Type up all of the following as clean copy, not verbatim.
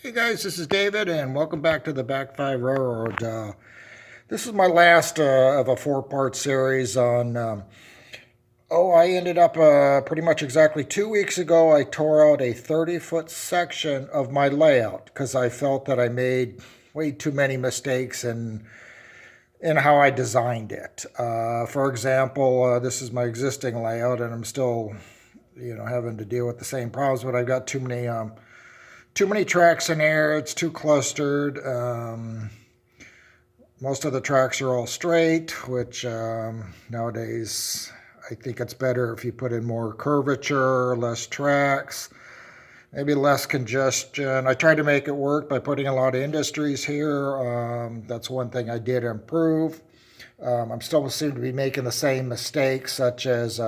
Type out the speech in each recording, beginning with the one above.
Hey guys, this is David, and welcome back to the BAC V RR. This is my last of a four-part series on. I ended up pretty much exactly 2 weeks ago. I tore out a 30-foot section of my layout because I felt that I made way too many mistakes in how I designed it. For example, this is my existing layout, and I'm still, having to deal with the same problems. But I've got too many tracks in there. It's too clustered. Most of the tracks are all straight, which nowadays I think it's better if you put in more curvature, less tracks, maybe less congestion. I tried to make it work by putting a lot of industries here. That's one thing I did improve. I'm still seem to be making the same mistakes, such as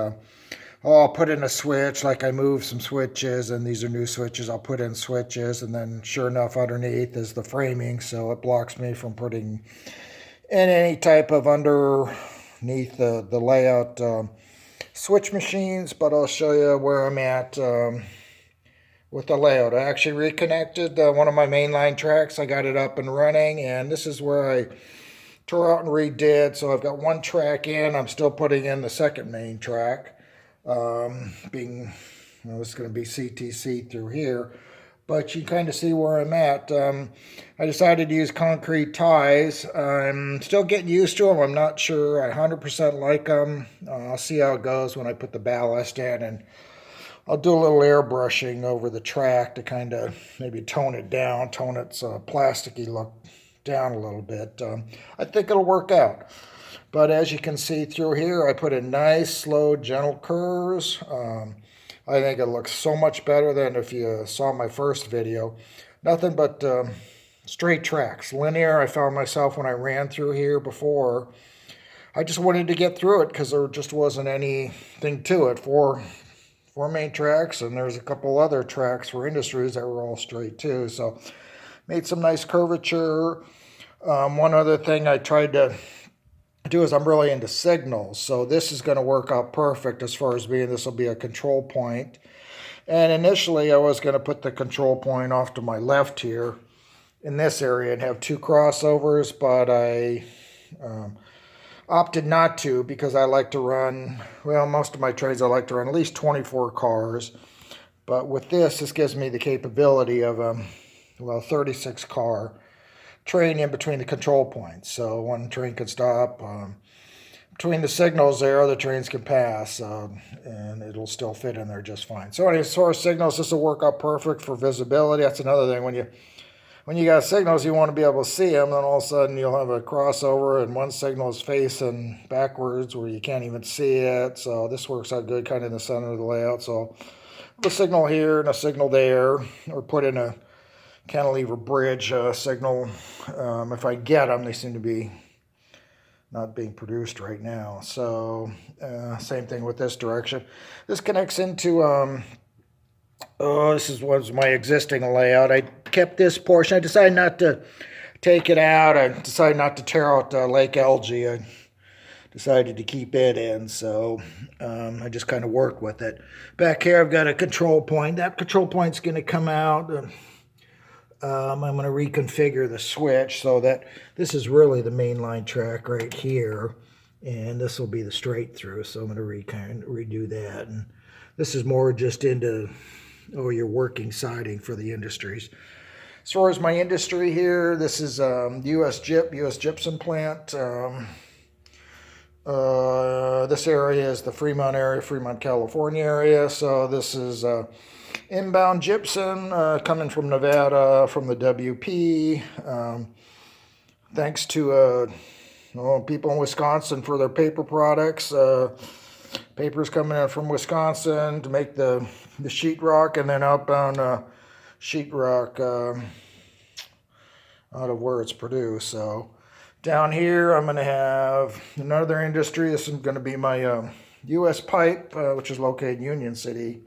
I'll put in a switch, like I moved some switches, and these are new switches. I'll put in switches, and then sure enough, underneath is the framing, so it blocks me from putting in any type of underneath the layout switch machines. But I'll show you where I'm at with the layout. I actually reconnected one of my mainline tracks. I got it up and running, and this is where I tore out and redid. So I've got one track in. I'm still putting in the second main track. It's going to be CTC through here, but you kind of see where I'm at. I decided to use concrete ties. I'm still getting used to them. I'm not sure I 100% like them. I'll see how it goes when I put the ballast in, and I'll do a little airbrushing over the track to kind of maybe tone it down, tone its plasticky look down a little bit. I think it'll work out. But as you can see through here, I put in nice, slow, gentle curves. I think it looks so much better than if you saw my first video. Nothing but straight tracks, linear. I found myself when I ran through here before, I just wanted to get through it because there just wasn't anything to it. Four main tracks, and there's a couple other tracks for industries that were all straight too. So made some nice curvature. One other thing I tried to do is I'm really into signals, so this is going to work out perfect as far as being this will be a control point. And initially I was going to put the control point off to my left here in this area and have two crossovers, but I opted not to because I like to run, well, most of my trades I like to run at least 24 cars, but with this gives me the capability of a 36 car train in between the control points, so one train can stop between the signals there, other trains can pass, and it'll still fit in there just fine. So anyway, as far as signals, this will work out perfect for visibility. That's another thing. When you got signals, you want to be able to see them, then all of a sudden you'll have a crossover and one signal is facing backwards where you can't even see it. So this works out good, kind of in the center of the layout. So a signal here and a signal there, or put in a cantilever bridge signal. If I get them, they seem to be not being produced right now. So same thing with this direction. This connects into, was my existing layout. I kept this portion. I decided not to take it out. I decided not to tear out Lake Algae. I decided to keep it in, so I just kind of work with it. Back here I've got a control point. That control point's going to come out. I'm going to reconfigure the switch so that this is really the mainline track right here, and this will be the straight through, so I'm going to redo that. And this is more just into your working siding for the industries. As far as my industry here, this is U.S. Gypsum plant. This area is the Fremont area, Fremont, California area. So this is inbound gypsum coming from Nevada, from the WP. Thanks to people in Wisconsin for their paper products. Paper's coming in from Wisconsin to make the sheetrock, and then outbound sheetrock out of where it's produced. So down here I'm going to have another industry. This is going to be my U.S. pipe, which is located in Union City,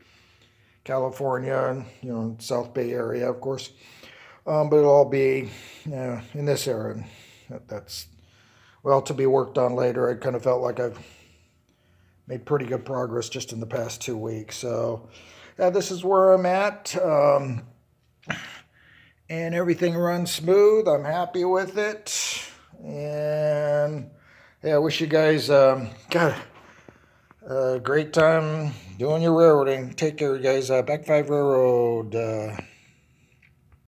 California, and South Bay area, of course. But it'll all be in this area. That's, well, to be worked on later. I kind of felt like I've made pretty good progress just in the past 2 weeks. So this is where I'm at. and everything runs smooth. I'm happy with it, and yeah, I wish you guys got a great time doing your railroading. Take care, guys. BAC V Railroad.